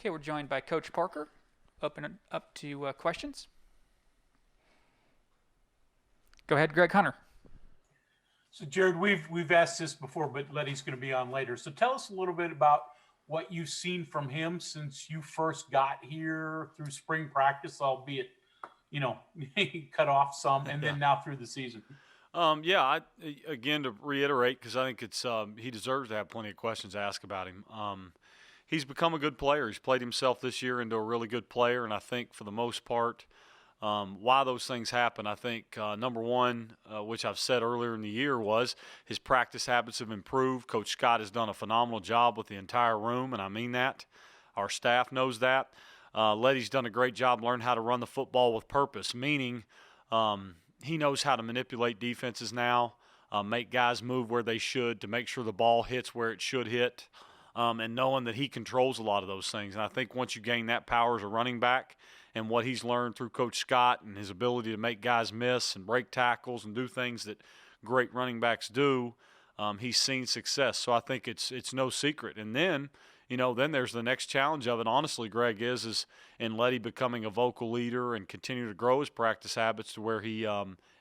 Okay, we're joined by Coach Parker. Open it up to questions. Go ahead, Greg Hunter. So, Gerad, we've asked this before, but Leddie's going to be on later. So tell us a little bit about what you've seen from him since you first got here through spring practice, albeit, he cut off some, and then now through the season. Again, to reiterate, because I think it's he deserves to have plenty of questions to ask about him. He's become a good player. He's played himself this year into a really good player, and I think for the most part, why those things happen, I think number one, which I've said earlier in the year, was his practice habits have improved. Coach Scott has done a phenomenal job with the entire room, and I mean that. Our staff knows that. Leddie's done a great job learning how to run the football with purpose, meaning he knows how to manipulate defenses now, make guys move where they should to make sure the ball hits where it should hit, and knowing that he controls a lot of those things. And I think once you gain that power as a running back and what he's learned through Coach Scott and his ability to make guys miss and break tackles and do things that great running backs do, he's seen success. So I think it's no secret. And then, then there's the next challenge of it, honestly, Greg, is in Leddie becoming a vocal leader and continue to grow his practice habits to where he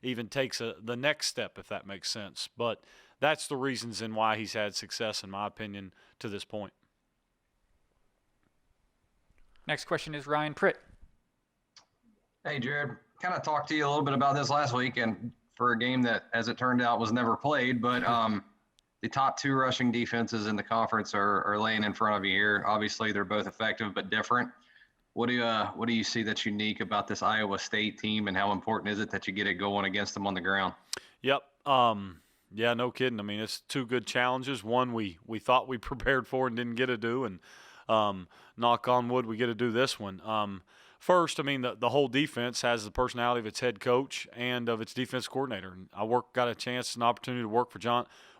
even takes the next step, if that makes sense. But that's the reasons in why he's had success, in my opinion, to this point. Next question is Ryan Pritt. Hey, Gerad, kind of talked to you a little bit about this last week, and for a game that, as it turned out, was never played, but the top two rushing defenses in the conference are laying in front of you here. Obviously, they're both effective but different. What do you see that's unique about this Iowa State team, and how important is it that you get it going against them on the ground? Yep. Yeah, no kidding. I mean, it's two good challenges. One we thought we prepared for and didn't get to do, and knock on wood, we get to do this one. First, I mean, the whole defense has the personality of its head coach and of its defense coordinator. And I got a chance, an opportunity to work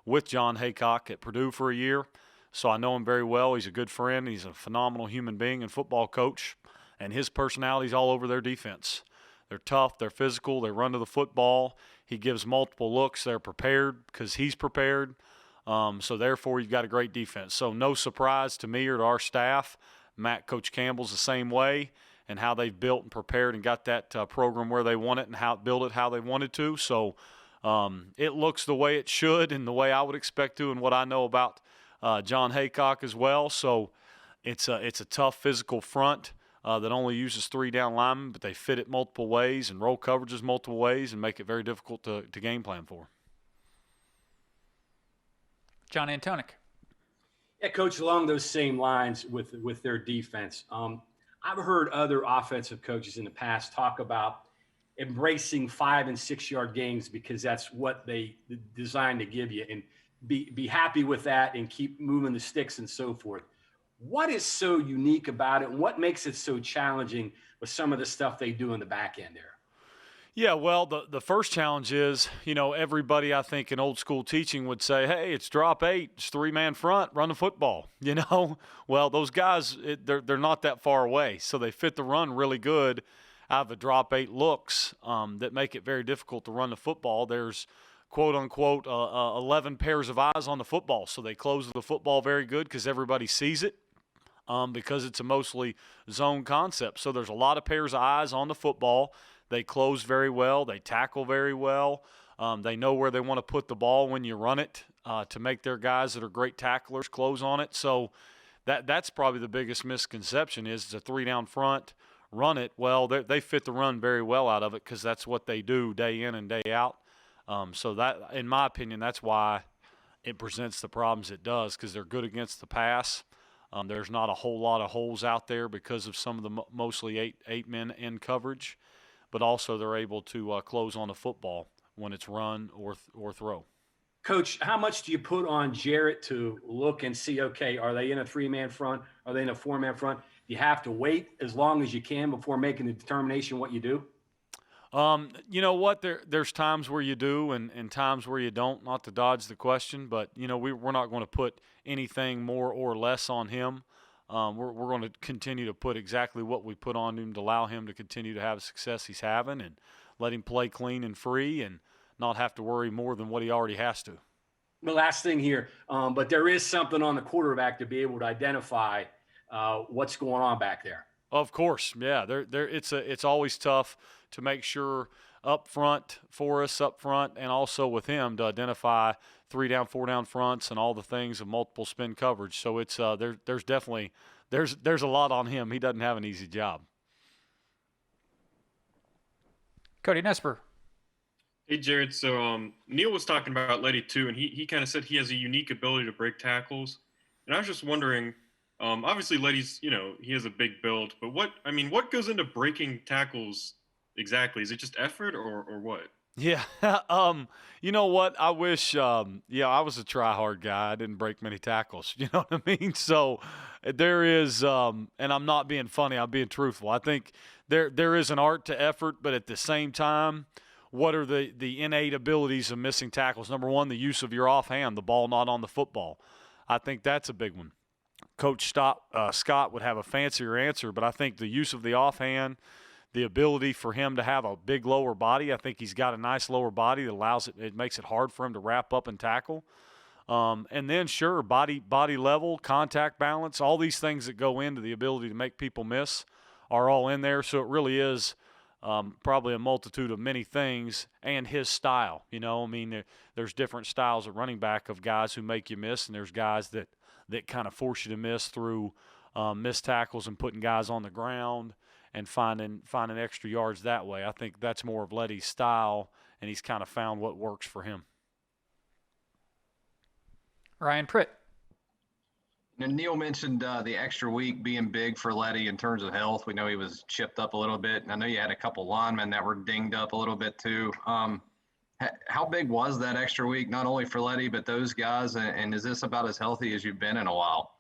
with John Haycock at Purdue for a year, so I know him very well. He's a good friend. He's a phenomenal human being and football coach, and his personality's all over their defense. They're tough, they're physical, they run to the football. He gives multiple looks. They're prepared because he's prepared. So therefore, you've got a great defense. So no surprise to me or to our staff. Coach Campbell's the same way, and how they've built and prepared and got that program where they want it and build it how they wanted to. So it looks the way it should and the way I would expect to, and what I know about John Haycock as well. So it's a tough physical front that only uses 3 down linemen, but they fit it multiple ways and roll coverages multiple ways and make it very difficult to game plan for. John Antonic. Yeah, Coach, along those same lines with their defense, I've heard other offensive coaches in the past talk about embracing 5- and 6-yard gains because that's what they designed to give you, and be happy with that and keep moving the sticks and so forth. What is so unique about it? And what makes it so challenging with some of the stuff they do in the back end there? Yeah, well, the first challenge is, everybody I think in old school teaching would say, hey, it's drop 8, it's 3-man front, run the football, Well, those guys, they're not that far away, so they fit the run really good out of the drop 8 looks that make it very difficult to run the football. There's, quote unquote, 11 pairs of eyes on the football, so they close the football very good because everybody sees it. Because it's a mostly zone concept. So there's a lot of pairs of eyes on the football. They close very well. They tackle very well. They know where they want to put the ball when you run it to make their guys that are great tacklers close on it. So that's probably the biggest misconception is it's a 3-down front, run it. Well, they fit the run very well out of it because that's what they do day in and day out. So that, in my opinion, that's why it presents the problems it does, because they're good against the pass. There's not a whole lot of holes out there because of some of the mostly eight men in coverage, but also they're able to close on the football when it's run or throw. Coach, how much do you put on Jarrett to look and see, okay, are they in a 3-man front? Are they in a 4-man front? Do you have to wait as long as you can before making the determination what you do? You know what? There's times where you do and times where you don't, not to dodge the question, but, we're not going to put anything more or less on him. We're going to continue to put exactly what we put on him to allow him to continue to have the success he's having and let him play clean and free and not have to worry more than what he already has to. The last thing here, but there is something on the quarterback to be able to identify what's going on back there. Of course, yeah. It's always tough to make sure up front for us up front, and also with him to identify 3 down, 4 down fronts and all the things of multiple spin coverage. So it's there's definitely there's a lot on him. He doesn't have an easy job. Cody Nesper. Hey, Gerad. So Neil was talking about Leddie too, and he kind of said he has a unique ability to break tackles. And I was just wondering, obviously Leddie's, he has a big build, but what goes into breaking tackles exactly? Is it just effort or what? Yeah. You know what? I wish, I was a try-hard guy. I didn't break many tackles. You know what I mean? So there is, and I'm not being funny. I'm being truthful. I think there is an art to effort, but at the same time, what are the innate abilities of missing tackles? Number one, the use of your offhand, the ball not on the football. I think that's a big one. Coach Scott would have a fancier answer, but I think the use of the offhand, the ability for him to have a big lower body. I think he's got a nice lower body that allows it makes it hard for him to wrap up and tackle. And then sure, body level, contact balance, all these things that go into the ability to make people miss are all in there. So it really is probably a multitude of many things, and his style. There's different styles at running back of guys who make you miss, and there's guys that kind of force you to miss through missed tackles and putting guys on the ground and finding extra yards that way. I think that's more of Leddie's style, and he's kind of found what works for him. Ryan Pritt. Neil mentioned the extra week being big for Leddie in terms of health. We know he was chipped up a little bit, and I know you had a couple linemen that were dinged up a little bit too. How big was that extra week, not only for Leddie but those guys? And is this about as healthy as you've been in a while?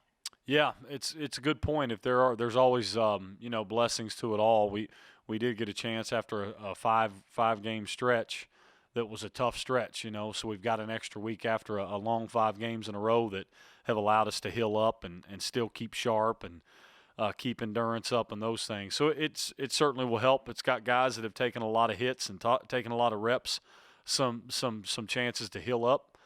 Yeah, it's a good point. If there's always blessings to it all. We did get a chance after a five game stretch that was a tough stretch, so we've got an extra week after a long 5 games in a row that have allowed us to heal up and still keep sharp and keep endurance up and those things. So it certainly will help. It's got guys that have taken a lot of hits and taken a lot of reps, some chances to heal up,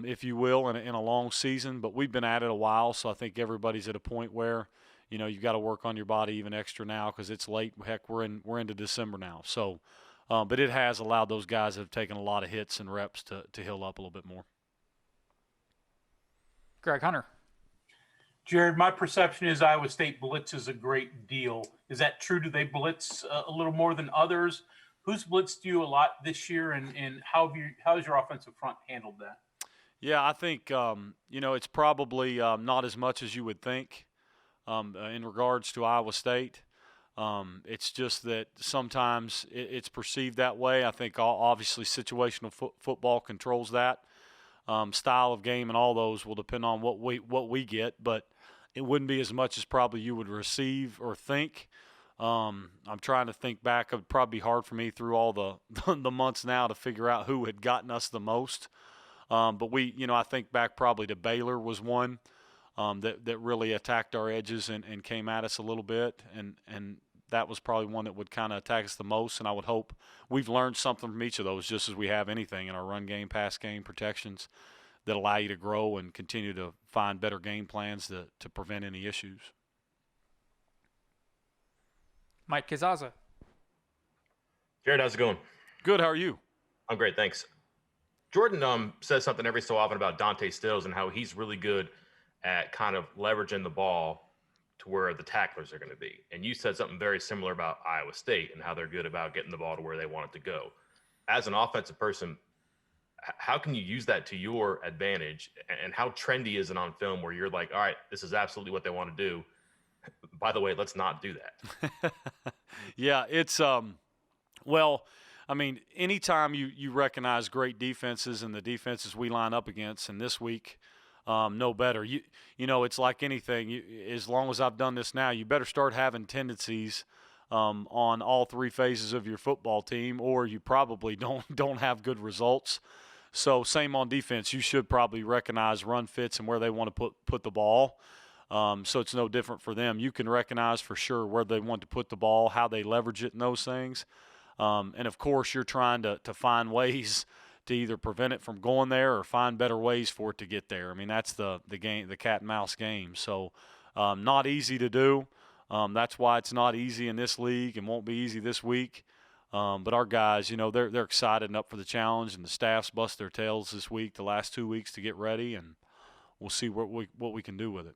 if you will, in a long season. But we've been at it a while, so I think everybody's at a point where you've got to work on your body even extra now because it's late. Heck, we're into December now. So, but it has allowed those guys that have taken a lot of hits and reps to heal up a little bit more. Greg Hunter. Gerad, my perception is Iowa State blitzes a great deal. Is that true? Do they blitz a little more than others? Who's blitzed you a lot this year, and how's your offensive front handled that? Yeah, I think it's probably not as much as you would think in regards to Iowa State. It's just that sometimes it's perceived that way. I think obviously situational football controls that. Style of game and all those will depend on what we get, but it wouldn't be as much as probably you would receive or think. I'm trying to think back. It would probably be hard for me through all the months now to figure out who had gotten us the most. But I think back probably to Baylor was one that really attacked our edges and came at us a little bit, and that was probably one that would kind of attack us the most. And I would hope we've learned something from each of those, just as we have anything in our run game, pass game, protections that allow you to grow and continue to find better game plans to prevent any issues. Mike Kazaza. Gerad, how's it going? Good. How are you? I'm great, thanks. Jordan says something every so often about Dante Stills and how he's really good at kind of leveraging the ball to where the tacklers are going to be. And you said something very similar about Iowa State and how they're good about getting the ball to where they want it to go. As an offensive person, how can you use that to your advantage? And how trendy is it on film where you're like, all right, this is absolutely what they want to do. By the way, let's not do that. Yeah, it's anytime you recognize great defenses and the defenses we line up against, and this week, no better. It's like anything. As long as I've done this now, you better start having tendencies on all 3 phases of your football team, or you probably don't have good results. So same on defense. You should probably recognize run fits and where they want to put the ball. So it's no different for them. You can recognize for sure where they want to put the ball, how they leverage it, and those things. And of course, you're trying to find ways to either prevent it from going there or find better ways for it to get there. I mean, that's the game, the cat and mouse game. So Not easy to do. That's why it's not easy in this league and won't be easy this week. But our guys, they're excited and up for the challenge, and the staff's bust their tails this week, the last 2 weeks, to get ready, and we'll see what we can do with it.